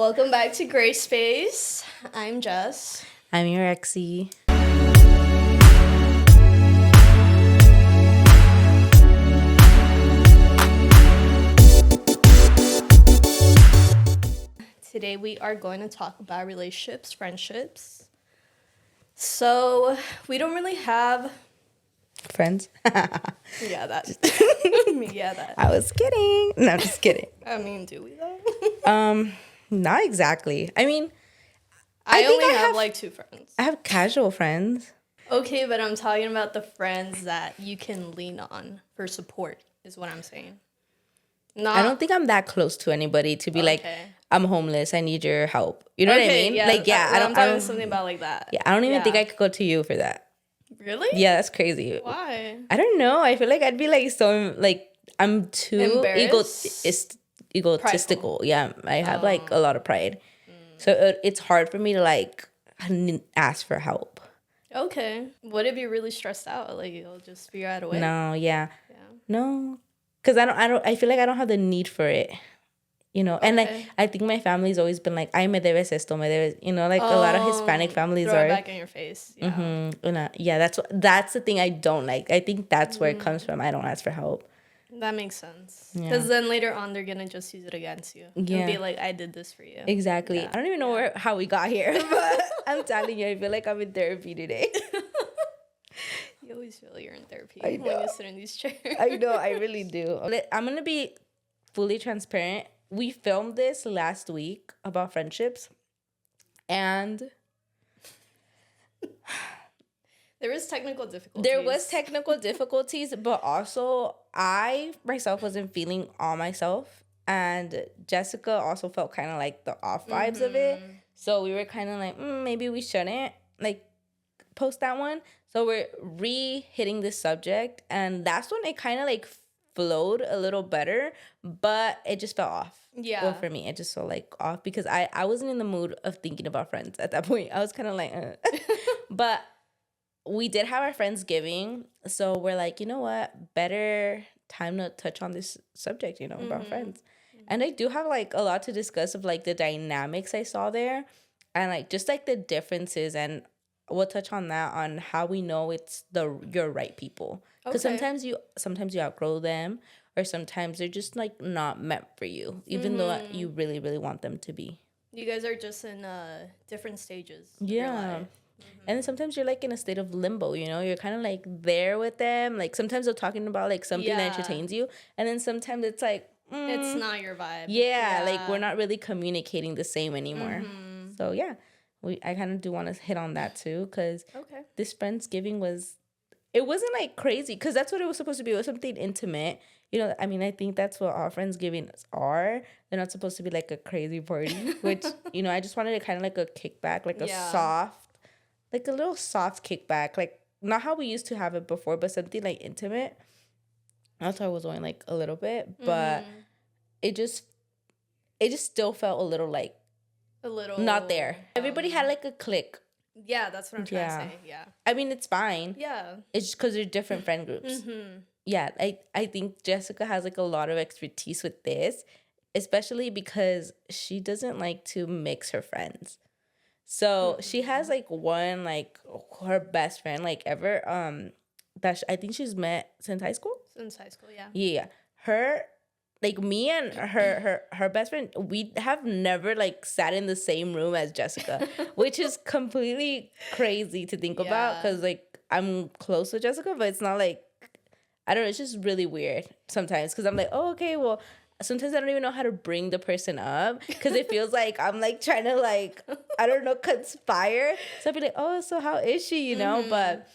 Welcome back to Gray Space. I'm Jess. I'm Yaretxi. Today we are going to talk about relationships, friendships. So we don't really have... Friends. Yeah, that. Yeah, that. I was kidding. No, I'm just kidding. I mean, do we though? Not exactly. I mean, I think only I have have- like 2 friends. I have casual friends. Okay, but I'm talking about the friends that you can lean on for support, is what I'm saying. Not... I don't think I'm that close to anybody to be like, Okay. I'm homeless. I need your help. You know what I mean? Yeah, Like, yeah, I'm talking something about like that. Yeah, I don't even think I could go to you for that. Really? Yeah, that's crazy. Why? I don't know. I feel like I'd be like so like I'm too egotistical. Yeah, I have like a lot of pride, so it's hard for me to like ask for help. Okay. What if you're really stressed out? Like you'll just figure out a way. No, yeah, Yeah. no, because I feel like I don't have the need for it. You know, and I think my family's always been like, "Ay, me debes esto, me debes," you know, like a lot of Hispanic families throw are. it back in your face. Yeah. Yeah, that's the thing I don't like. I think that's where it comes from. I don't ask for help. That makes sense. Yeah. Because then later on, they're gonna just use it against you. Yeah. And be like, "I did this for you." Exactly. Yeah. I don't even know how we got here, but I'm telling you, I feel like I'm in therapy today. You always feel you're in therapy I when know. you sit in these chairs. I know, I really do. I'm gonna be fully transparent. We filmed this last week about friendships, and There was technical difficulties. there was technical difficulties, but also I myself wasn't feeling all myself, and Jessica also felt kind of like the off vibes of it. So we were kind of like, maybe we shouldn't like post that one. So we're re-hitting this subject, and that's when it kind of like flowed a little better, but it just fell off. Yeah. Well, for me, it just felt like off because I wasn't in the mood of thinking about friends at that point. I was kind of like, but we did have our Friendsgiving, so we're like, you know what, better time to touch on this subject, you know, about friends. And I do have like a lot to discuss of like the dynamics I saw there, and like just like the differences, and we'll touch on that on how we know it's your right people, because sometimes you outgrow them, or sometimes they're just like not meant for you, even though you really really want them to be. You guys are just in different stages. Of Yeah. Your life. And then sometimes you're like in a state of limbo, you know, you're kind of like there with them, like sometimes they're talking about like something that entertains you, and then sometimes it's like It's not your vibe. yeah, like we're not really communicating the same anymore. So yeah, I kind of do want to hit on that too, because this Friendsgiving it wasn't like crazy, because that's what it was supposed to be. It was something intimate, you know. I mean, I think that's what all Friendsgivings are. They're not supposed to be like a crazy party, which you know, I just wanted kind of like a kickback, like a soft, like a little soft kickback, like not how we used to have it before, but something like intimate. That's why I was going like a little bit, but it just still felt a little not there. Everybody had like a click. Yeah, that's what I'm trying to say. Yeah. I mean, it's fine. Yeah. It's just because they're different friend groups. Yeah, I think Jessica has like a lot of expertise with this, especially because she doesn't like to mix her friends. So she has like one, like her best friend like ever, that I think she's met since high school. Since high school, yeah. Yeah, her, like me and her best friend, we have never like sat in the same room as Jessica, which is completely crazy to think about, because like I'm close with Jessica, but it's not like, I don't know, it's just really weird sometimes, because I'm like, oh, okay, well, sometimes I don't even know how to bring the person up, because it feels like I'm like trying to like, I don't know, conspire. So I'd be like, oh, so how is she, you know? But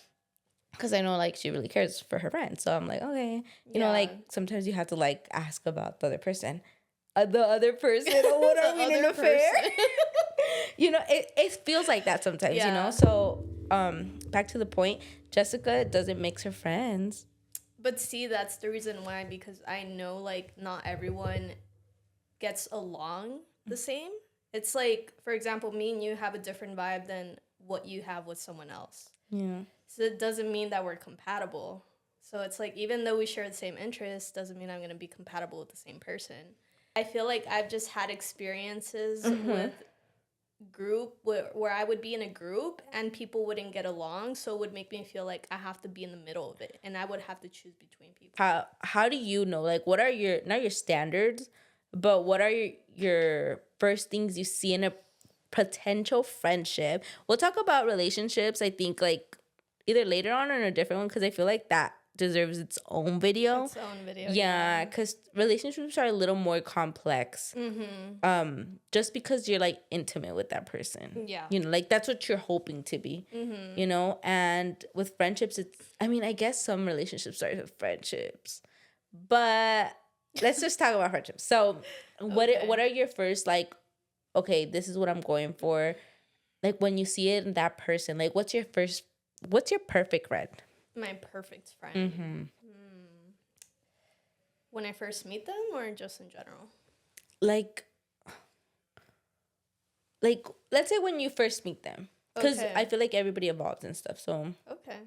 because I know like she really cares for her friends. So I'm like, okay, you know, like sometimes you have to like ask about the other person. The other person, what are we in an affair? You know, it feels like that sometimes, you know? So back to the point, Jessica doesn't mix her friends. But see, that's the reason why, because I know like not everyone gets along the same. It's like, for example, me and you have a different vibe than what you have with someone else. Yeah. So it doesn't mean that we're compatible. So it's like, even though we share the same interests, doesn't mean I'm going to be compatible with the same person. I feel like I've just had experiences Mm-hmm. with where I would be in a group and people wouldn't get along, so it would make me feel like I have to be in the middle of it and I would have to choose between people. How do you know, like, what are your, not your standards, but what are your first things you see in a potential friendship? We'll talk about relationships, I think, like either later on or in a different one, because I feel like that deserves its own video. Its own video. Yeah, because relationships are a little more complex. Just because you're like intimate with that person. Yeah. You know, like that's what you're hoping to be. You know, and with friendships, it's, I mean, I guess some relationships start with friendships, but let's just talk about friendships. So, what are your first, like, okay, this is what I'm going for? Like when you see it in that person, like what's your perfect friend? My perfect friend. When I first meet them or just in general? Like let's say when you first meet them, because I feel like everybody evolves and stuff. So okay.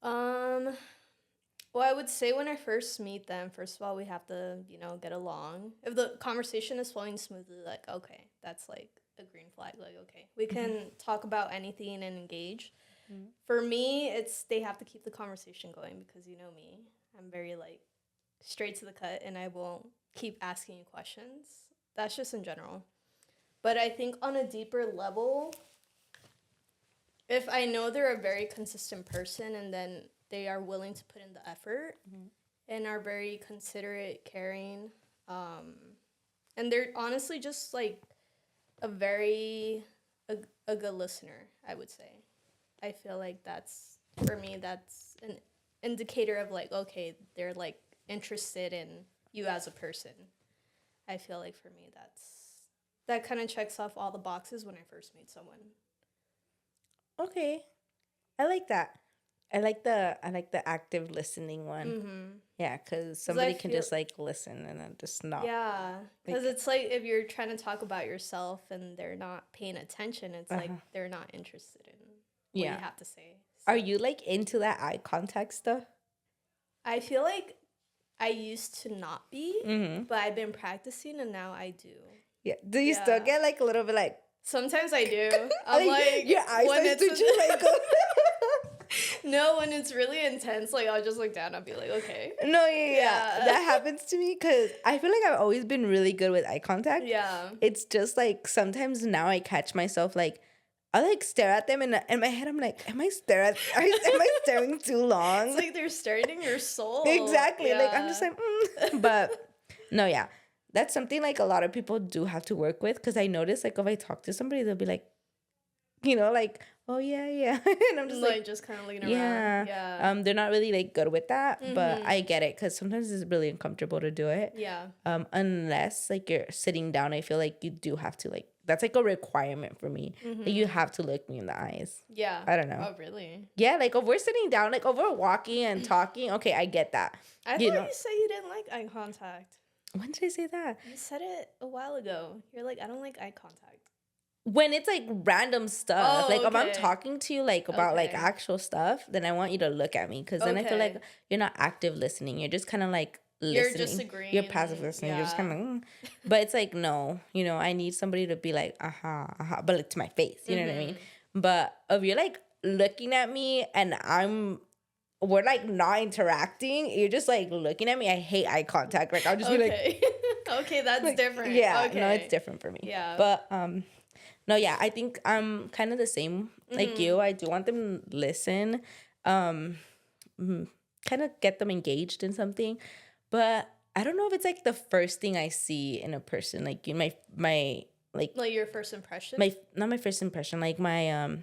Well, I would say when I first meet them, first of all, we have to, get along. If the conversation is flowing smoothly, like, okay, that's like a green flag. Like, okay, we can talk about anything and engage. For me, it's they have to keep the conversation going because you know me. I'm very like straight to the cut and I won't keep asking you questions. That's just in general. But I think on a deeper level, if I know they're a very consistent person and then they are willing to put in the effort and are very considerate, caring, and they're honestly just like a good listener, I would say. I feel like that's, for me, that's an indicator of like, okay, they're like interested in you as a person. I feel like for me, that kind of checks off all the boxes when I first meet someone. okay, I like that. I like the active listening one. Yeah, because somebody can just like listen and then just not. Yeah, because it's like if you're trying to talk about yourself and they're not paying attention, it's like they're not interested in what you have to say. So. Are you like into that eye contact stuff? I feel like I used to not be, but I've been practicing and now I do. Yeah. Do you still get like a little bit like? Sometimes I do. I'm like your eyes are twitching like. No, when it's really intense, like I'll just look down. I'll be like, okay. No, yeah. That happens to me because I feel like I've always been really good with eye contact. Yeah. It's just like sometimes now I catch myself like I like stare at them and in my head I'm like, am I staring too long? It's like they're staring in your soul. Exactly. Yeah. Like I'm just like, but no, yeah. That's something like a lot of people do have to work with because I notice like if I talk to somebody, they'll be like, like, oh yeah. And I'm just like just kind of looking around. Yeah. They're not really like good with that, but I get it because sometimes it's really uncomfortable to do it. Yeah. Unless like you're sitting down, I feel like you do have to like, that's like a requirement for me. That you have to look me in the eyes. Yeah. I don't know. Oh, really? Yeah, like if we're sitting down, like if we're walking and talking, okay, I get that. I thought you said you didn't like eye contact. When did I say that? You said it a while ago. You're like, I don't like eye contact. When it's like random stuff, like if I'm talking to you like about like actual stuff, then I want you to look at me because then I feel like you're not active listening. You're just kind of like listening. You're just agreeing. You're passive listening. Yeah. You're just kind of, but it's like no, I need somebody to be like but like to my face. You know what I mean? But if you're like looking at me and we're like not interacting, you're just like looking at me. I hate eye contact. Like I'll just be like, okay, that's like, different. Yeah, okay. No, it's different for me. Yeah, but no, yeah, I think I'm kind of the same like you. I do want them to listen, kind of get them engaged in something, but I don't know if it's like the first thing I see in a person, like my like your first impression. Not my first impression, like my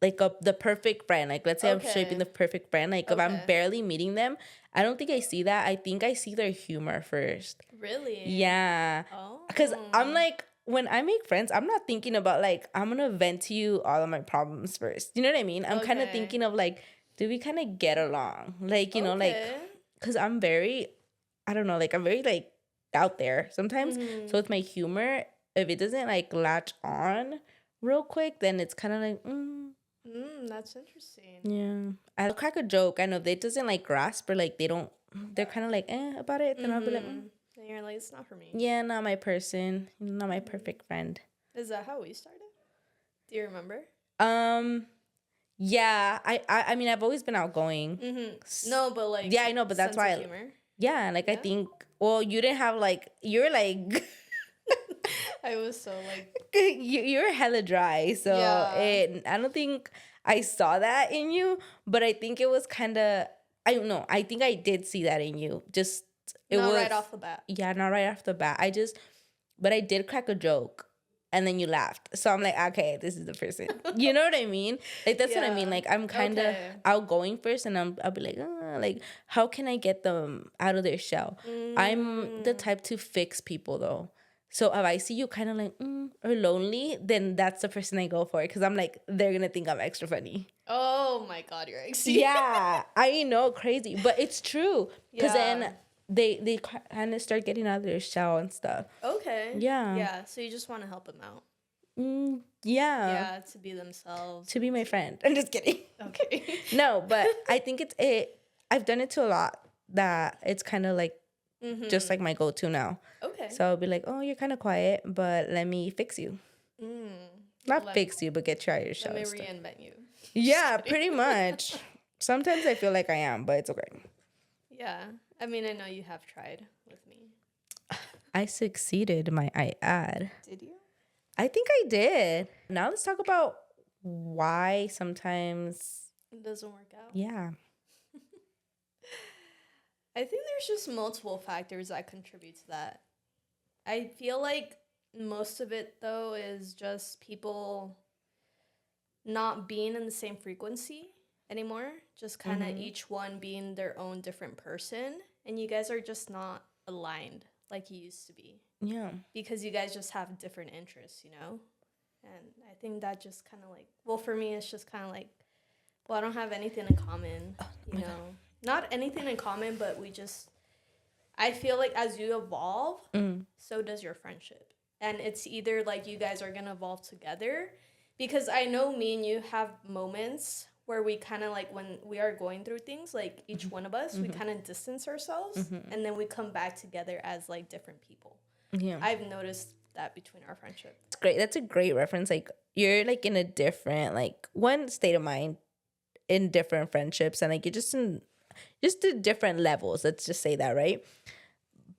like the perfect friend. Like let's say I'm shaping the perfect friend. Like if I'm barely meeting them, I don't think I see that. I think I see their humor first. Really? Yeah. Oh. Because I'm like, when I make friends, I'm not thinking about like, I'm going to vent to you all of my problems first. You know what I mean? I'm kind of thinking of like, do we kind of get along? Like, you know, like, because I'm very, I don't know, like I'm very like out there sometimes. So with my humor, if it doesn't like latch on real quick, then it's kind of like, that's interesting. Yeah. I'll crack a joke. I know they doesn't like grasp or like they're kind of like about it. Then I'll be like, And you're like, it's not for me. Yeah, not my person. Not my perfect friend. Is that how we started? Do you remember? Yeah, I mean, I've always been outgoing. No, but like, yeah, I know, but that's sense why. of humor. Yeah, like I think. Well, you didn't have like you're like. I was so like. You're hella dry, so I don't think I saw that in you, but I think it was kind of. I don't know. I think I did see that in you. Just it Not was right off the bat. Yeah, not right off the bat. But I did crack a joke. And then you laughed. So I'm like, okay, this is the person. You know what I mean? Like, that's what I mean. Like, I'm kind of outgoing first. And I'll be like, like, how can I get them out of their shell? I'm the type to fix people, though. So if I see you kind of like, or lonely, then that's the person I go for. Because I'm like, they're going to think I'm extra funny. Oh, my God, you're Yeah, I know, crazy. But it's true. Because then they kind of start getting out of their shell and stuff. Okay. Yeah. Yeah, so you just want to help them out. Yeah. Yeah, to be themselves. To be my friend. I'm just kidding. Okay. No, but I think I've done it to a lot that it's kind of like just like my go-to now. Okay. So I'll be like, oh, you're kind of quiet, but let me fix you. Not fix you, but get you out of your shell. Let me reinvent you. Yeah, pretty much. Sometimes I feel like I am, but it's okay. Yeah. I mean, I know you have tried with me. I succeeded, might I add. Did you? I think I did. Now let's talk about why sometimes it doesn't work out. Yeah. I think there's just multiple factors that contribute to that. I feel like most of it, though, is just people not being in the same frequency anymore. Just kind of each one being their own different person. And you guys are just not aligned like you used to be. Yeah. Because you guys just have different interests, you know? And I think that just kind of like, well, for me, it's just kind of like, well, I don't have anything in common, you know? Not anything in common, but I feel like as you evolve, so does your friendship. And it's either like you guys are going to evolve together, because I know me and you have moments where we kind of like, when we are going through things, like each one of us, we kind of distance ourselves and then we come back together as like different people. Yeah. I've noticed that between our friendship. It's great. That's a great reference. Like, you're like in a different, like, one state of mind in different friendships, and like you're just the different levels. Let's just say that, right?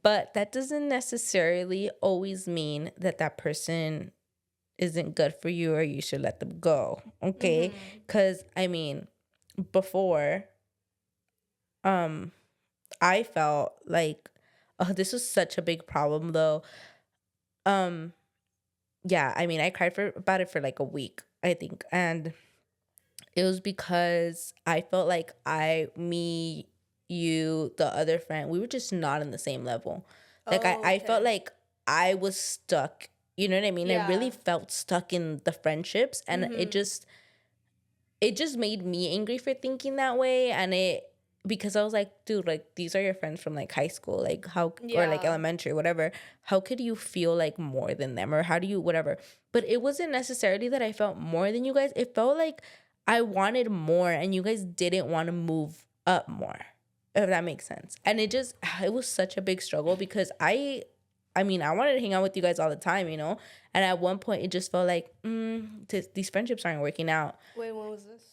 But that doesn't necessarily always mean that that person isn't good for you or you should let them go. Okay? Because I mean, before, I felt like, oh, this was such a big problem though. Yeah, I mean, I cried about it for like a week, I think. And it was because I felt like me, you, the other friend, we were just not in the same level. Like, I felt like I was stuck. You know what I mean? Yeah. I really felt stuck in the friendships. And it just made me angry for thinking that way. And because I was like, dude, like, these are your friends from like high school, like how, or like elementary, whatever. How could you feel like more than them? Or how do you, whatever. But it wasn't necessarily that I felt more than you guys. It felt like I wanted more and you guys didn't want to move up more, if that makes sense. And it was such a big struggle because I mean, I wanted to hang out with you guys all the time, you know? And at one point, it just felt like, these friendships aren't working out. Wait, what was this?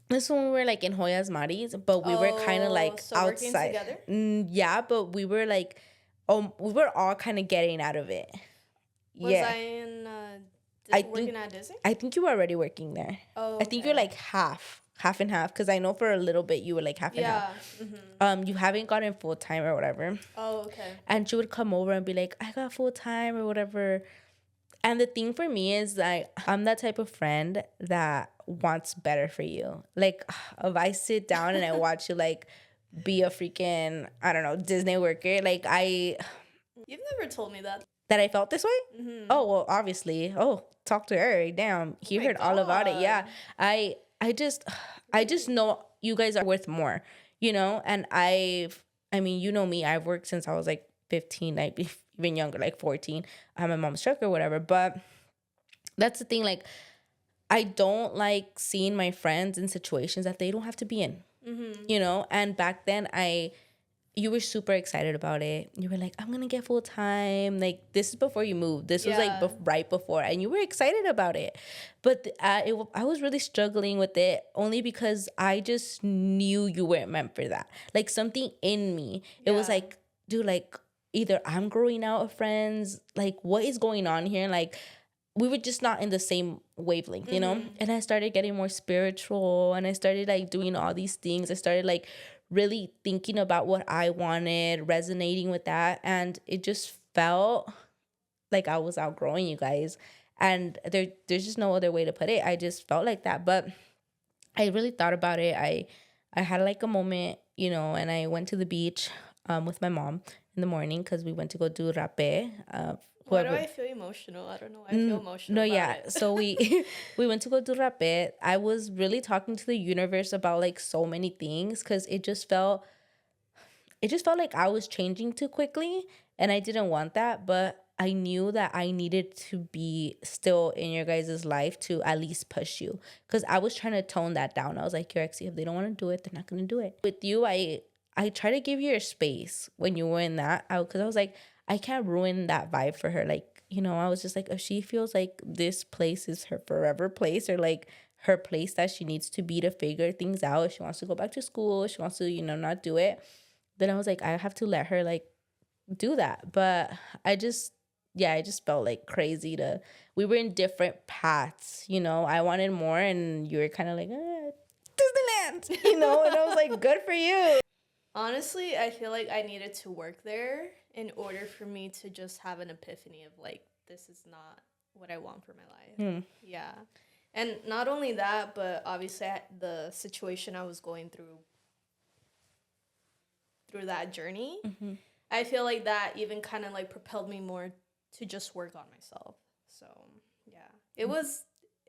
This one we were like in Hoyas Maris, but we were kind of like so outside. Working together? Yeah, but we were like, we were all kind of getting out of it. Was I in working at Disney? I think you were already working there. Oh, I think you're like half and half, because I know for a little bit you were like half and half. You haven't gotten full time or whatever. Oh, okay. And she would come over and be like, I got full time or whatever. And the thing for me is like, I'm that type of friend that wants better for you. Like, if I sit down and I watch you like be a freaking, I don't know, Disney worker, like You've never told me that. That I felt this way? Oh, well, obviously. Oh, talk to her. Damn, he heard all about it. Yeah. I just know you guys are worth more, you know? And I mean, you know me, I've worked since I was like 15, like even younger, like 14. I'm a mom's truck or whatever. But that's the thing, like, I don't like seeing my friends in situations that they don't have to be in, you know? And back then I you were super excited about it. You were like, I'm gonna get full time. Like, this is before you moved. This was like right before, and you were excited about it. But I was really struggling with it only because I just knew you weren't meant for that. Like, something in me, it was like, dude, like, either I'm growing out of friends. Like, what is going on here? Like, we were just not in the same wavelength, you know? And I started getting more spiritual, and I started like doing all these things. I started like really thinking about what I wanted, resonating with that. And it just felt like I was outgrowing you guys. And there's just no other way to put it. I just felt like that. But I really thought about it. I had like a moment, you know, and I went to the beach with my mom in the morning because we went to go do rapé. Why do I feel emotional? I don't know. I feel emotional. No, about yeah. it. So we went to go do rapé. I was really talking to the universe about like so many things because it just felt like I was changing too quickly, and I didn't want that. But I knew that I needed to be still in your guys' life to at least push you, because I was trying to tone that down. I was like, Yaretxi, if they don't want to do it, they're not going to do it. With you, I try to give you your space when you were in that, because I was like, I can't ruin that vibe for her. Like, you know, I was just like, if she feels like this place is her forever place, or like her place that she needs to be to figure things out, if she wants to go back to school, if she wants to, you know, not do it, then I was like, I have to let her like do that. But I just felt like crazy we were in different paths, you know. I wanted more, and you were kind of like, Disneyland, you know. And I was like, good for you. Honestly, I feel like I needed to work there in order for me to just have an epiphany of like, this is not what I want for my life. Yeah. And not only that, but obviously the situation I was going through that journey, I feel like that even kind of like propelled me more to just work on myself. So yeah, it was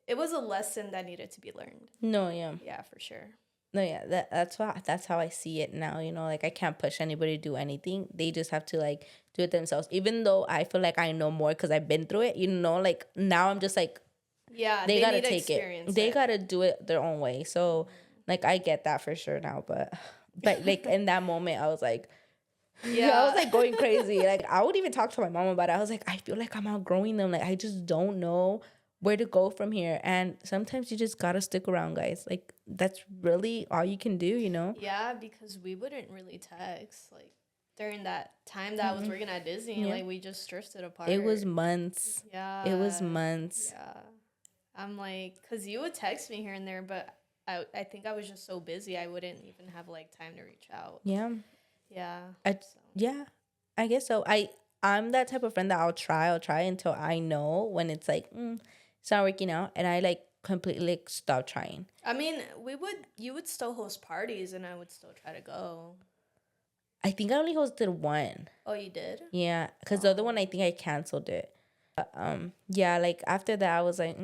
a lesson that needed to be learned. No, yeah. Yeah, for sure. No, yeah, that's how I see it now, you know. Like, I can't push anybody to do anything. They just have to like do it themselves. Even though I feel like I know more because I've been through it, you know. Like, now I'm just like, yeah, they gotta take it. They gotta do it their own way. So like, I get that for sure now. But like in that moment, I was like, yeah, I was like going crazy. Like, I would even talk to my mom about it. I was like, I feel like I'm outgrowing them. Like, I just don't know where to go from here. And sometimes you just gotta stick around, guys. Like, that's really all you can do, you know? Yeah, because we wouldn't really text like during that time that I was working at Disney. Like, we just drifted apart. It was months. Yeah, it was months. Yeah, I'm like, because you would text me here and there, but I think I was just so busy I wouldn't even have like time to reach out. Yeah. Yeah. Yeah, I guess so. I'm that type of friend that I'll try until I know when it's like, it's not working out, and I like completely like stop trying. I mean, you would still host parties, and I would still try to go. I think I only hosted one. Oh, you did? Yeah, because the other one, I think I canceled it. But, yeah, like after that, I was like,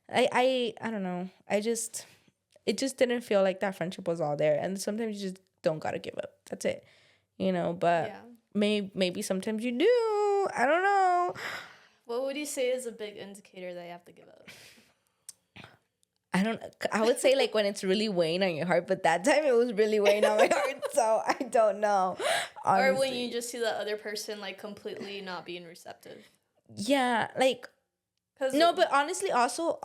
I don't know. It just didn't feel like that friendship was all there, and sometimes you just don't gotta give up. That's it, you know. But maybe sometimes you do. I don't know. What would you say is a big indicator that you have to give up? I would say like when it's really weighing on your heart, but that time it was really weighing on my heart, so I don't know. Honestly. Or when you just see the other person like completely not being receptive. Yeah, like, no, but honestly, also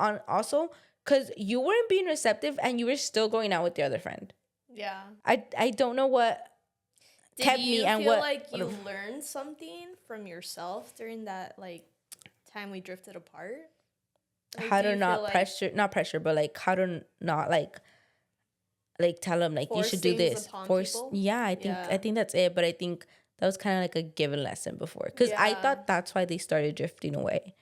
because you weren't being receptive and you were still going out with the other friend. Yeah. I don't know what kept me and what. Did you feel like you learned something from yourself during that like time we drifted apart? Like, how to not pressure, but like how to not like tell them like you should do this. Yeah, I think that's it. But I think that was kind of like a given lesson before, because I thought that's why they started drifting away,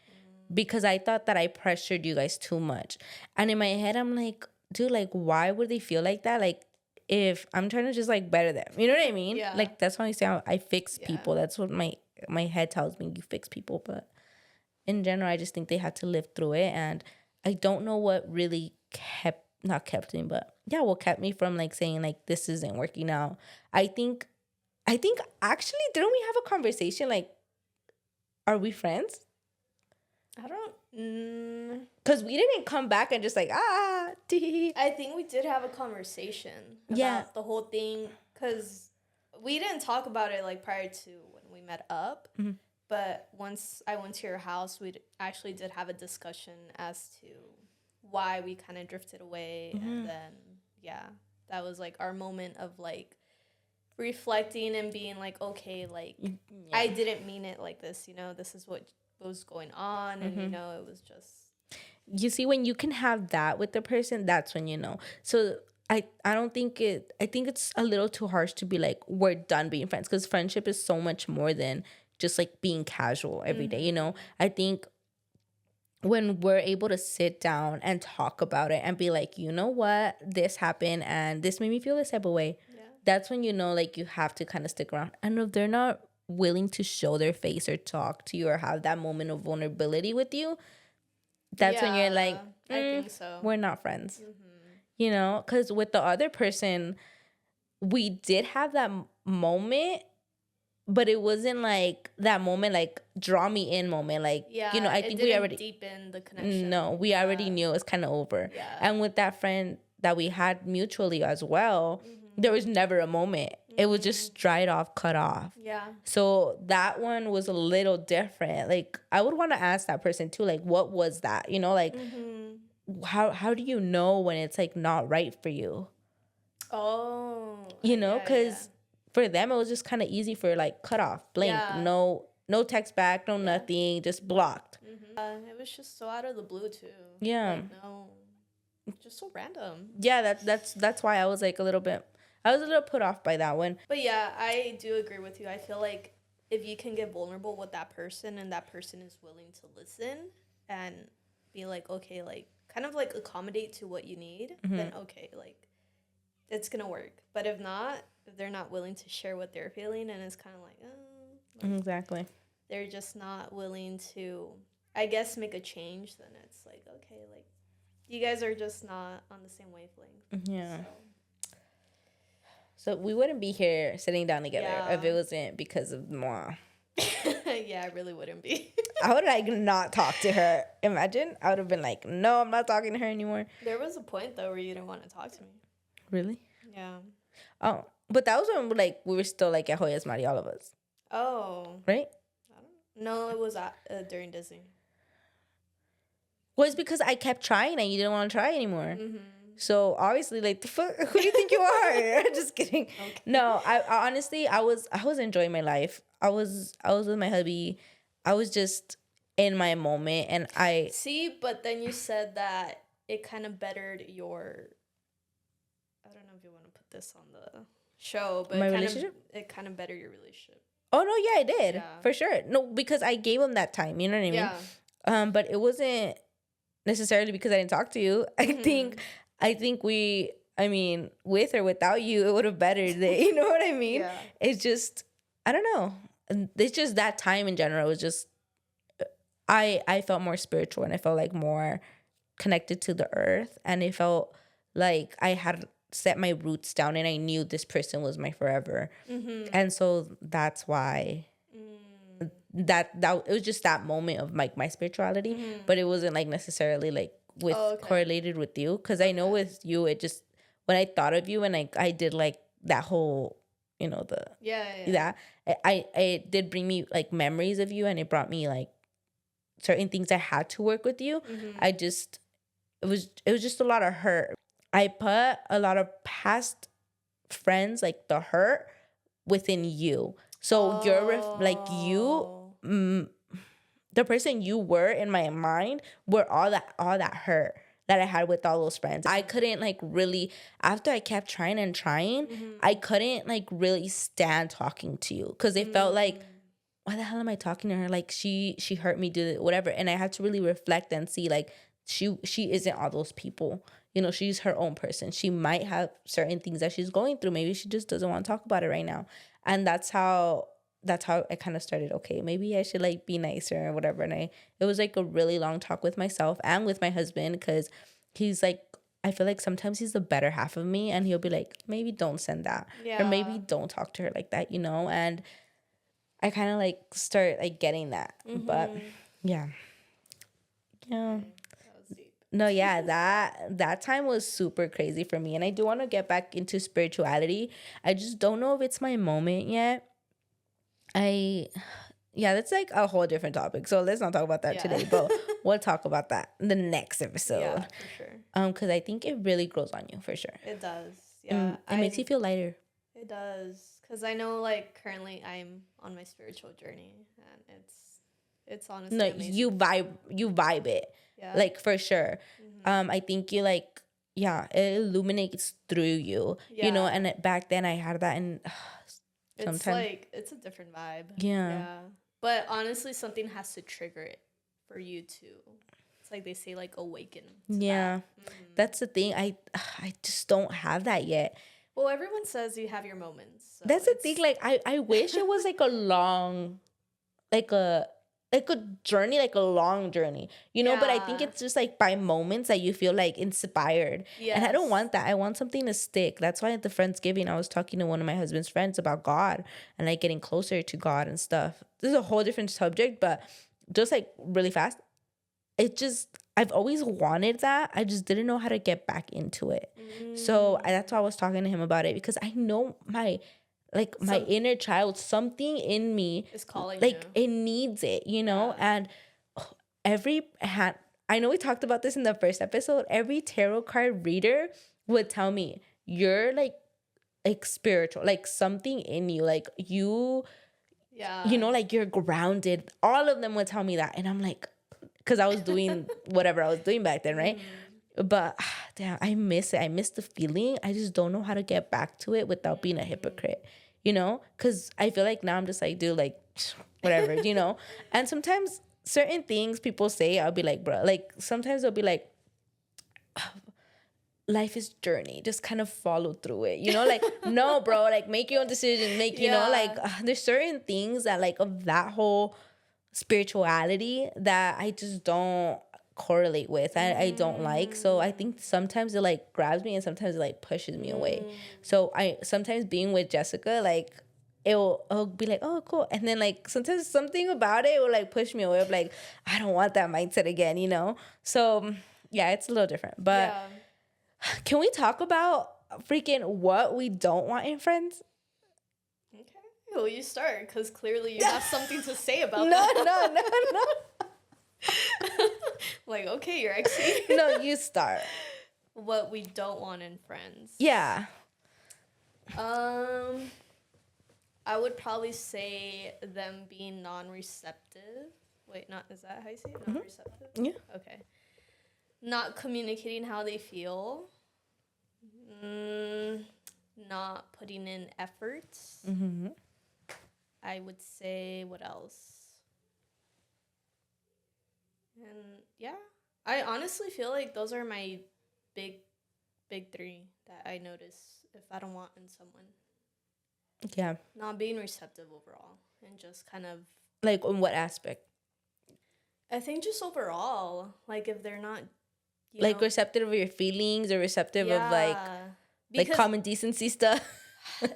because I thought that I pressured you guys too much, and in my head I'm like, dude, like why would they feel like that? Like, if I'm trying to just like better them, you know what I mean? Yeah. Like, that's why I say I fix people. That's what my head tells me, you fix people. But in general, I just think they had to live through it, and I don't know what really kept what kept me from like saying like this isn't working out. I think actually, didn't we have a conversation like, are we friends? I don't, because we didn't come back and just like I think we did have a conversation about the whole thing, because we didn't talk about it like prior to when we met up. But once I went to your house, we actually did have a discussion as to why we kind of drifted away. And then, yeah, that was like our moment of like reflecting and being like, okay, like I didn't mean it like this, you know, this is what was going on. And, you know, it was just. You see, when you can have that with the person, that's when you know. So I don't think I think it's a little too harsh to be like, we're done being friends, because friendship is so much more than just like being casual every day, you know? I think when we're able to sit down and talk about it and be like, you know what, this happened and this made me feel this type of way, that's when you know, like, you have to kind of stick around. And if they're not willing to show their face or talk to you or have that moment of vulnerability with you, that's when you're like, I think so. We're not friends. You know, because with the other person, we did have that moment, but it wasn't like that moment, like draw me in moment. Like, you know, I think we already deepen the connection. No, we already knew it was kind of over. And with that friend that we had mutually as well, there was never a moment. It was just dried off, cut off. So that one was a little different. Like, I would want to ask that person too, like, what was that? You know, like, how do you know when it's like not right for you? You know, because for them it was just kind of easy for like cut off, blink, no text back, no nothing, just blocked. It was just so out of the blue too. Like, no, just so random. That's why I was like I was a little put off by that one. But yeah, I do agree with you. I feel like if you can get vulnerable with that person and that person is willing to listen and be like, okay, like kind of like accommodate to what you need, then okay, like it's gonna work. But if not, if they're not willing to share what they're feeling, and it's kind of like, exactly, they're just not willing to, I guess, make a change, then it's like, okay, like you guys are just not on the same wavelength. So we wouldn't be here sitting down together if it wasn't because of moi. Yeah, I really wouldn't be. I would like not talk to her. Imagine, I would have been like, no, I'm not talking to her anymore. There was a point though where you didn't want to talk to me. Really? Yeah. Oh, but that was when like we were still like at Joyas Mari, all of us. Oh. Right? No, it was during Disney. Well, it's because I kept trying and you didn't want to try anymore. So obviously, like, the fuck, who do you think you are? Just kidding. Okay. No, I honestly, I was enjoying my life. I was with my hubby. I was just in my moment, and I see. But then you said that it kind of bettered your. I don't know if you want to put this on the show, but my relationship. It kind of bettered your relationship. Oh no, yeah, I did for sure. No, because I gave him that time. You know what I mean? Yeah. But it wasn't necessarily because I didn't talk to you. I think we, I mean, with or without you, it would have bettered it. You know what I mean? Yeah. It's just, I don't know. It's just that time in general was just, I felt more spiritual and I felt like more connected to the earth. And it felt like I had set my roots down and I knew this person was my forever. And so that's why that it was just that moment of like my spirituality, but it wasn't like necessarily like with correlated with you, because I know with you it just, when I thought of you and I did like that whole, you know, the that it did bring me like memories of you, and it brought me like certain things I had to work with you. I just it was just a lot of hurt. I put a lot of past friends, like the hurt within you, so you're like you the person you were in my mind were all that hurt that I had with all those friends. I couldn't like really, after I kept trying and trying, I couldn't like really stand talking to you, because it felt like, why the hell am I talking to her? Like she hurt me, do whatever. And I had to really reflect and see like she isn't all those people. You know, she's her own person. She might have certain things that she's going through. Maybe she just doesn't want to talk about it right now. And that's how I kind of started, okay, maybe I should like be nicer or whatever. And it was like a really long talk with myself and with my husband, because he's like, I feel like sometimes he's the better half of me, and he'll be like, maybe don't send that. Or maybe don't talk to her like that, you know? And I kind of like start like getting that. But yeah. That was deep. No, yeah, that time was super crazy for me, and I do want to get back into spirituality. I just don't know if it's my moment yet. I Yeah, that's like a whole different topic. So let's not talk about that Yeah. today, but we'll talk about that in the next episode. Yeah, for sure. Because I think it really grows on you for sure. It does. And Yeah. it makes you feel lighter. It does. Because I know, like, currently I'm on my spiritual journey, and it's honestly No, amazing. you vibe it. Yeah. Like for sure. Mhm. I think you like, yeah, it illuminates through you. You know, Yeah. and back then I had that, and It's sometimes like, it's a different vibe. Yeah. Yeah. But honestly, something has to trigger it for you to, it's like they say, like, awaken. To yeah. that. Mhm. That's the thing. I just don't have that yet. Well, everyone says you have your moments. So That's the thing. Like I wish it was like a long, like a journey, like a long journey, you know. But I think Yeah. it's just like by moments that you feel like inspired. And I don't Yes. want that. I want something to stick. That's why at the Friendsgiving I was talking to one of my husband's friends about God and like getting closer to God and stuff. This is a whole different subject, but just like really fast. It just, I've always wanted that. I just didn't know how to get back into it. So that's why I was talking to him about it, because I know my inner child, something in me Is calling like you. it needs it, you know. Yeah. And every hand, I know we talked about this in the first episode, every tarot card reader would tell me you're like spiritual, like something in you, like you Yeah. know, like you're grounded. All of them would tell me that, and I'm like, because I was doing whatever I was doing back then, right? But damn, I miss it. I miss the feeling. I just don't know how to get back to it without being a hypocrite, you know? Because I feel like now I'm just like, dude, like, whatever, you know? And sometimes certain things people say, I'll be like, bro, like, sometimes they'll be like, life is journey, just kind of follow through it, you know? Like, no, bro, like, make your own decision, make, you know, like, there's certain things that, like, of that whole spirituality that I just don't correlate with. I don't like. So I think sometimes it like grabs me and sometimes it like pushes me away. So I sometimes being with Jessica, like it'll be like, oh cool. And then like sometimes something about it will like push me away of like, I don't want that mindset again, you know? So yeah, it's a little different. But can we talk about freaking what we don't want in friends? Okay. Well, you start, because clearly you have something to say about No, that. no. Like, okay, Yaretxi. No, you start. What we don't want in friends. Yeah. I would probably say them being non-receptive. Wait, is that how you say it? Non-receptive? Yeah. Okay. Not communicating how they feel. Not putting in efforts. Mm-hmm. I would say, what else? And yeah, I honestly feel like those are my big three that I notice if I don't want in someone. Yeah. Not being receptive overall, and just kind of, Like, in what aspect? I think just overall, like if they're not, Like, receptive of your feelings or receptive of like common decency stuff?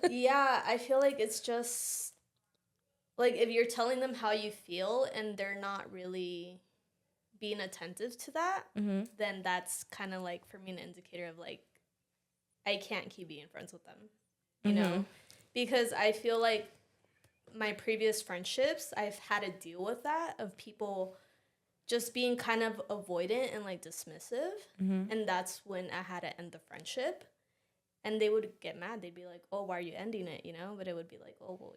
Yeah, I feel like it's just like if you're telling them how you feel and they're not really being attentive to that, then that's kind of like for me an indicator of like I can't keep being friends with them, you know, because I feel like my previous friendships I've had to deal with that of people just being kind of avoidant and like dismissive, and that's when I had to end the friendship, and they would get mad. They'd be like, "Oh, why are you ending it?" You know, but it would be like, "Oh, well,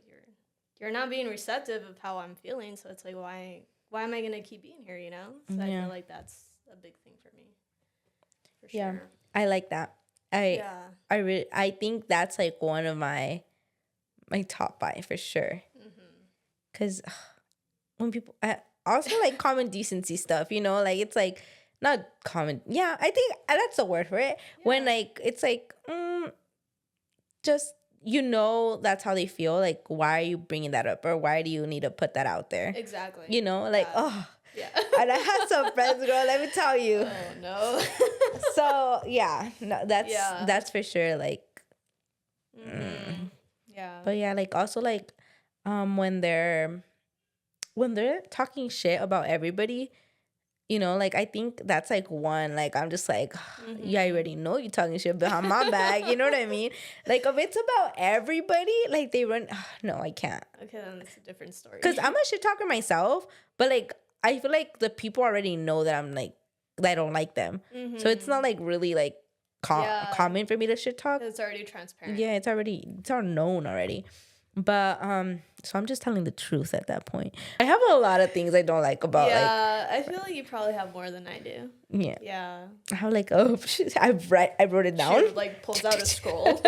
you're not being receptive of how I'm feeling, so it's like why am I gonna keep being here?" You know, so I feel like that's a big thing for me. For sure. Yeah, I like that. I think that's like one of my top 5 for sure. Because when people also like common decency stuff, you know, like it's like not common. Yeah, I think that's the word for it. Yeah. When like it's like just, you know, that's how they feel. Like, why are you bringing that up, or why do you need to put that out there? Exactly. You know, like yeah. And I had some friends, girl. Let me tell you. Oh no. So yeah, no, that's for sure. Like, yeah. But yeah, like also like, when they're talking shit about everybody, You know, like, I think that's like one, like, I'm just like, yeah, I already know you talking shit behind my back. You know what I mean? Like, if it's about everybody, like, they run, no, I can't. Okay, then it's a different story. Because I'm a shit talker myself, but like, I feel like the people already know that I'm like, that I don't like them. So it's not like really like common for me to shit talk. It's already transparent. Yeah, it's all known already. But so I'm just telling the truth at that point. I have a lot of things I don't like about I feel like you probably have more than I do. Yeah. I have like, oh, I wrote it down. She like pulls out a scroll.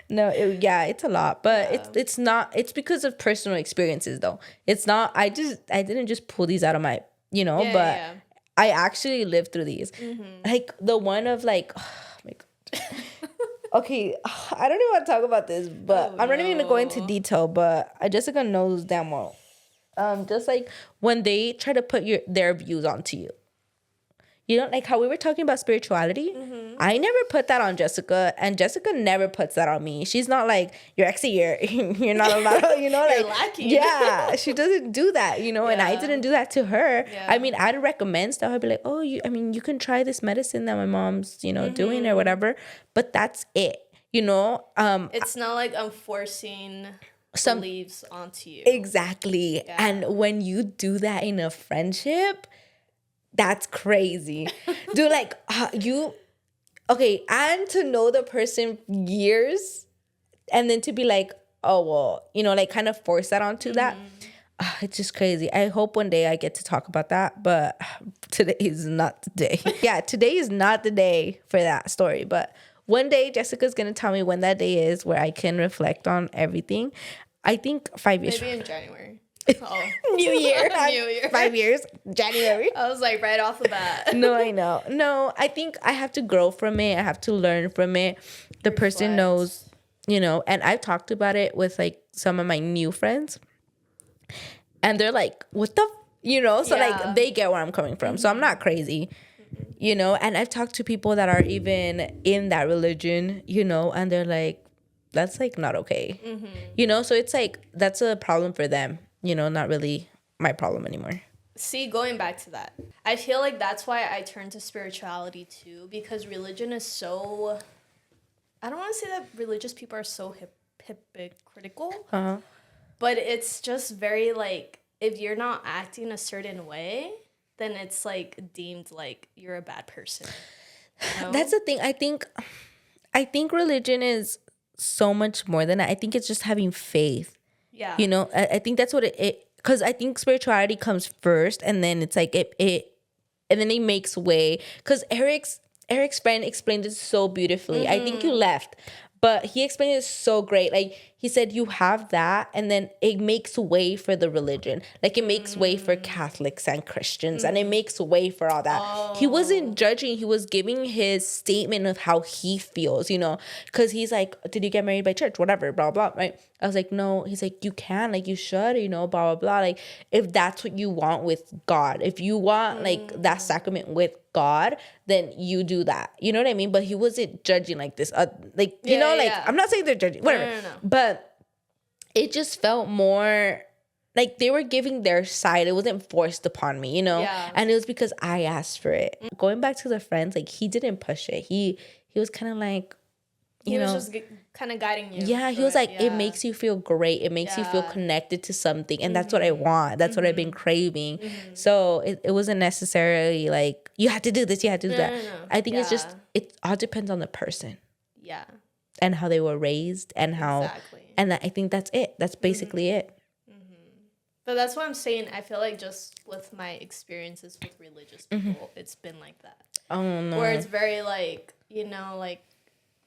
No, it's a lot, but it's not. It's because of personal experiences though. It's not. I didn't just pull these out of my, but I actually lived through these. Like the one of like, oh my God. Okay, I don't even want to talk about this, but I'm not even gonna go into detail. But Jessica knows damn well. Just like when they try to put their views onto you. You know, like how we were talking about spirituality. I never put that on Jessica, and Jessica never puts that on me. She's not like, you're actually you're not allowed, you know, like, lacking. Yeah, she doesn't do that, you know, and I didn't do that to her. I mean, I'd recommend stuff. I'd be like, oh, you can try this medicine that my mom's, doing or whatever, but that's it, you know. It's not like I'm forcing some beliefs onto you. Exactly. Yeah. And when you do that in a friendship, that's crazy. Dude, like, okay, and to know the person years and then to be like, oh, well, like kind of force that onto that. It's just crazy. I hope one day I get to talk about that, but today is not the day. Yeah, today is not the day for that story, but one day Jessica's going to tell me when that day is where I can reflect on everything. I think 5 years. Maybe in January. Oh. New Year. New Year. 5 years. January. I was like right off the bat. No, I know. No, I think I have to grow from it. I have to learn from it. The person knows, and I've talked about it with like some of my new friends. And they're like, what the, so like they get where I'm coming from. So I'm not crazy, and I've talked to people that are even in that religion, and they're like, that's like not okay. So it's like, that's a problem for them. Not really my problem anymore. See, going back to that, I feel like that's why I turned to spirituality too, because religion is so, I don't want to say that religious people are so hypocritical, but it's just very like, if you're not acting a certain way, then it's like deemed like you're a bad person. That's the thing. I think religion is so much more than that. I think it's just having faith. Yeah. I think that's what it because I think spirituality comes first, and then it's like it and then it makes way. Because Eric's friend explained it so beautifully. I think you left, but he explained it so great. Like he said, you have that, and then it makes way for the religion. Like it makes way for Catholics and Christians, and it makes way for all that. He wasn't judging. He was giving his statement of how he feels, because he's like, did you get married by church? Whatever, blah, blah, right? I was like, no. He's like, you can, like, you should, blah, blah, blah. Like, if that's what you want with God, if you want, like, that sacrament with God, then you do that. You know what I mean? But he wasn't judging like this. Like, I'm not saying they're judging, whatever. No. But it just felt more like they were giving their side. It wasn't forced upon me, Yeah. And it was because I asked for it. Going back to the friends, like, he didn't push it. He was kind of like, he was just kind of guiding you. Yeah, he was like, it makes you feel great. It makes you feel connected to something. And that's what I want. That's what I've been craving. So it wasn't necessarily like, you have to do this, you have to do that. No. I think it's just, it all depends on the person. Yeah. And how they were raised and how. Exactly. And I think that's it. That's basically it. But that's what I'm saying. I feel like just with my experiences with religious people, it's been like that. Oh, no. Where it's very like, like,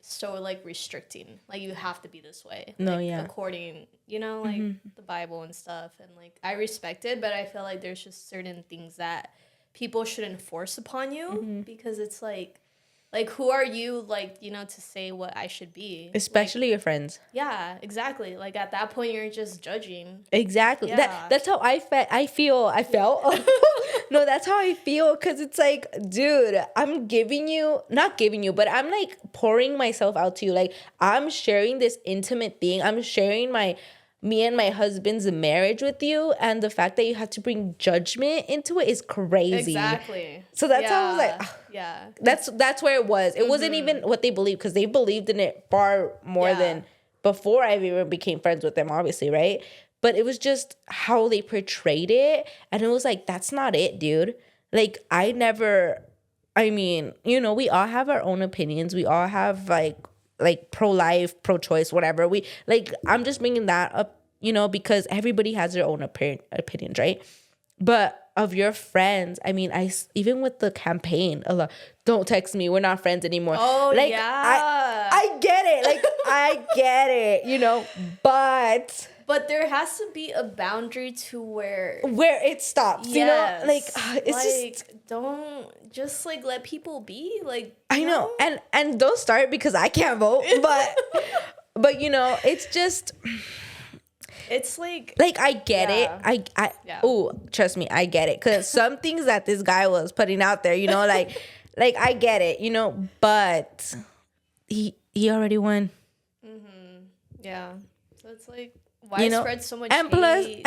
so like restricting, like you have to be this way, according like the Bible and stuff, and like I respect it, but I feel like there's just certain things that people shouldn't force upon you, because it's like who are you, like, to say what I should be, especially like, your friends. Yeah, exactly. Like at that point you're just judging. Exactly. Yeah. That's how I felt. No, that's how I feel, because it's like, dude, I'm not giving you, but I'm like pouring myself out to you. Like, I'm sharing this intimate thing. I'm sharing my me and my husband's marriage with you, and the fact that you had to bring judgment into it is crazy. Exactly. So that's how I was like, yeah. That's where it was. It wasn't even what they believed, because they believed in it far more than before I even became friends with them, obviously, right? But it was just how they portrayed it, and it was like, that's not it, dude. Like, I mean, you know, we all have our own opinions. We all have like pro-life, pro-choice, whatever. I'm just bringing that up, you know, because everybody has their own opinions, right? But of your friends, I mean, even with the campaign, a lot, don't text me, we're not friends anymore. Oh, like, yeah. I get it. Like, I get it, you know, but there has to be a boundary to where it stops, you know? Like, it's like, just, don't just like let people be. Like, I know. And don't start because I can't vote, but you know, it's just, it's like I get it. Oh, trust me, I get it. Because some things that this guy was putting out there, you know, like I get it, you know, but he already won. Mm-hmm. Yeah. So it's like, why you know, spread so much and hate?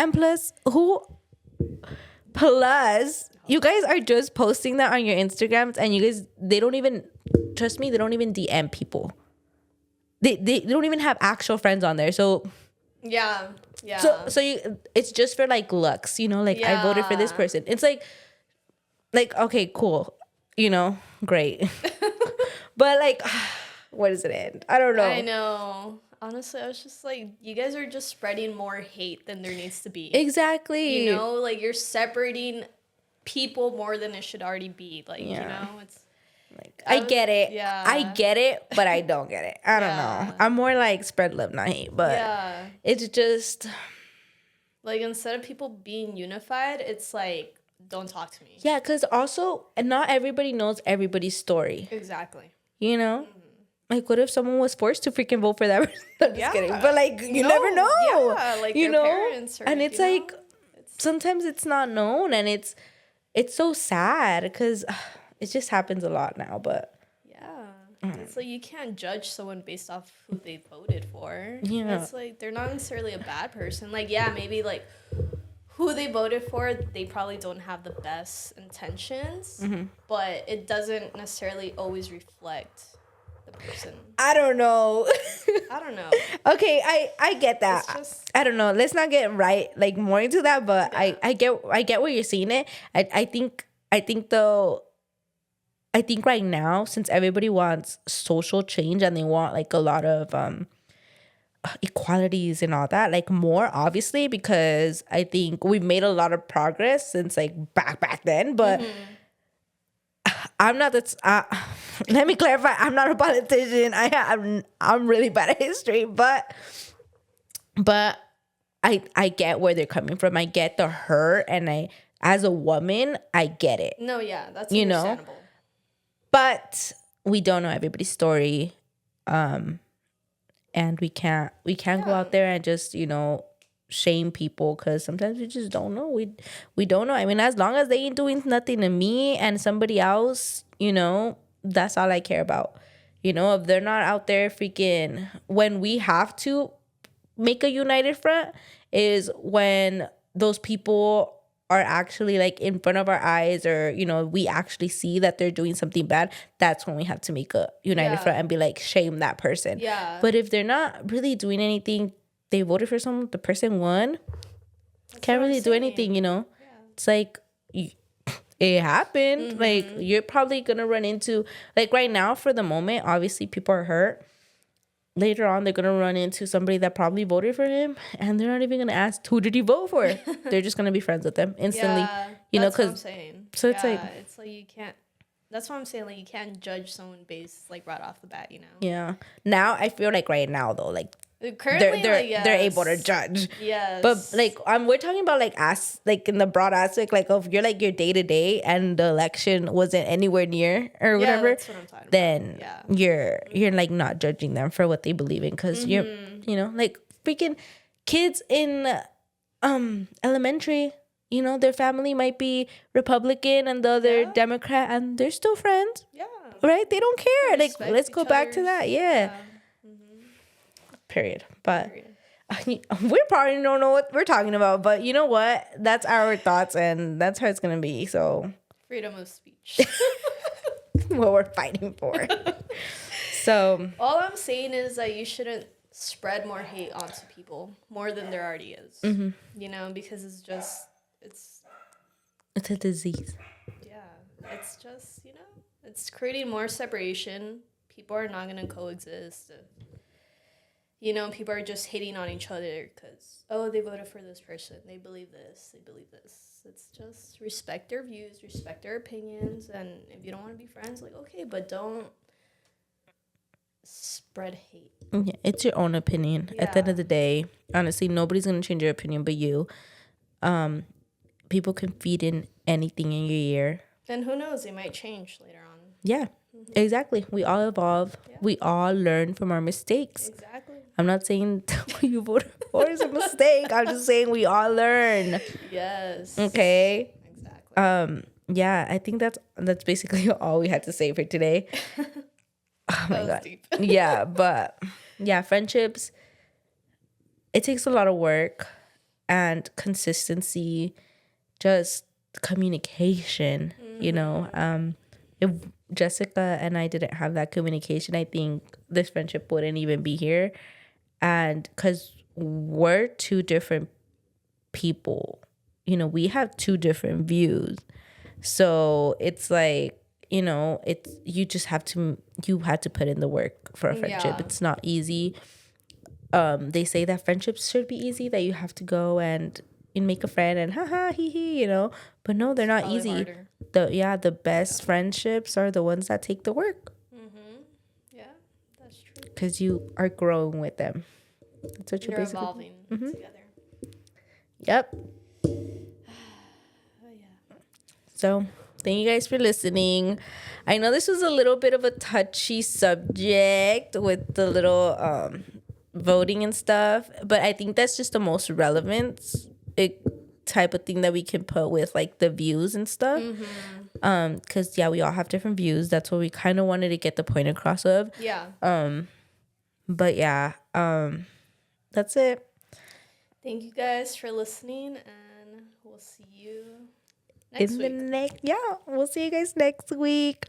Plus, you guys are just posting that on your Instagrams, and you guys, they don't even, trust me, they don't even DM people. They don't even have actual friends on there. So yeah. So it's just for like looks, you know, like I voted for this person. It's like okay, cool, you know, great. But like, where does it end? I don't know. I know. Honestly, I was just like, you guys are just spreading more hate than there needs to be. Exactly. You know, like, you're separating people more than it should already be. Like, you know, it's like, I get it. Yeah. I get it, but I don't get it. I don't know. I'm more like spread love, not hate. But it's just like, instead of people being unified, it's like, don't talk to me. Yeah, because also, not everybody knows everybody's story. Exactly. You know? Mm-hmm. Like, what if someone was forced to freaking vote for that person? I'm just kidding. But, like, you never know. Yeah, like, you their know? parents. Or, and it's like, sometimes it's not known. And it's so sad because it just happens a lot now. But, it's like, you can't judge someone based off who they voted for. Yeah. It's like, they're not necessarily a bad person. Like, yeah, maybe, like, who they voted for, they probably don't have the best intentions. Mm-hmm. But it doesn't necessarily always reflect the person. I don't know. Okay, I get that. I don't know. Let's not get like more into that, but I get where you're seeing it. I think right now, since everybody wants social change and they want like a lot of equalities and all that, like more obviously, because I think we've made a lot of progress since like back then, but I'm not let me clarify, I'm not a politician. I'm really bad at history, but I get where they're coming from. I get the hurt, and as a woman, I get it. No, yeah, that's understandable. Know? But we don't know everybody's story. And we can't go out there and just, you know, shame people, because sometimes we just don't know. We don't know. I mean, as long as they ain't doing nothing to me and somebody else, you know, that's all I care about. You know, if they're not out there freaking, when we have to make a united front is when those people are actually like in front of our eyes, or, you know, we actually see that they're doing something bad. That's when we have to make a united front and be like, shame that person. Yeah. But if they're not really doing anything, they voted for someone, the person won, can't really do anything, you know? Yeah. It's like, it happened. Mm-hmm. Like, you're probably gonna run into, like, right now, for the moment, obviously people are hurt. Later on, they're gonna run into somebody that probably voted for him, and they're not even gonna ask, who did he vote for? They're just gonna be friends with them instantly. Yeah, you know, because so it's like, you can't. That's what I'm saying. Like, you can't judge someone based like right off the bat. You know. Yeah. Now I feel like right now though, like, currently they're able to judge. Yes. But like, we're talking about like like in the broad aspect, like if you're like your day to day and the election wasn't anywhere near or whatever, that's what I'm talking then you're like not judging them for what they believe in, because you're, you know, like freaking kids in elementary, you know, their family might be Republican and the other Democrat, and they're still friends. Yeah. Right? They don't care. Like, let's go back to that. Yeah. Period. But we probably don't know what we're talking about, but you know what? That's our thoughts, and that's how it's gonna be. So freedom of speech. what we're fighting for. So all I'm saying is that you shouldn't spread more hate onto people more than there already is. Mm-hmm. You know, because it's a disease. Yeah, it's just, you know, it's creating more separation. People are not gonna coexist. You know, people are just hating on each other because, oh, they voted for this person. They believe this. They believe this. It's just respect their views, respect their opinions. And if you don't want to be friends, like, okay, but don't spread hate. Yeah, it's your own opinion. At the end of the day, honestly, nobody's going to change your opinion but you. People can feed in anything in your ear. And who knows? They might change later on. Yeah, exactly. We all evolve. Yeah. We all learn from our mistakes. Exactly. I'm not saying what you voted for is a mistake. I'm just saying we all learn. Yes. Okay. Exactly. Yeah, I think that's basically all we had to say for today. Oh my God. Deep. Yeah, but yeah, friendships, it takes a lot of work and consistency, just communication, you know. If Jessica and I didn't have that communication, I think this friendship wouldn't even be here. And because we're two different people, you know, we have two different views. So it's like, you know, you had to put in the work for a friendship. Yeah. It's not easy. They say that friendships should be easy, that you have to go and make a friend and haha hee hee, you know, but no, they're not easy. Harder. The best friendships are the ones that take the work. Yeah, that's true. Because you are growing with them. That's what you're basically evolving together. Yep. Oh yeah. So thank you guys for listening. I know this was a little bit of a touchy subject with the little voting and stuff, but I think that's just the most relevant type of thing that we can put with like the views and stuff. Because we all have different views. That's what we kind of wanted to get the point across of. Yeah. But yeah, that's it. Thank you guys for listening, and we'll see you next week. We'll see you guys next week.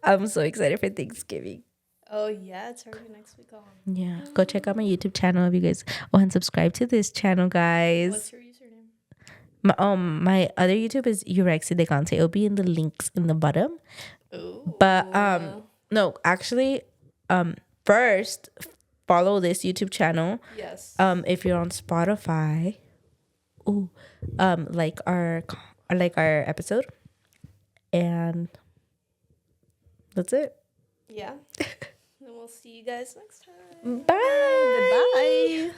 I'm so excited for Thanksgiving. Oh yeah, it's already next week on. Yeah, go check out my YouTube channel if you guys want to subscribe to this channel, guys. What's your username? My other YouTube is Yaretxi. It'll be in the links in the bottom. Ooh. But no, actually, first follow this YouTube channel. Yes. If you're on Spotify, like our episode, and that's it. Yeah. Then we'll see you guys next time. Bye. Goodbye.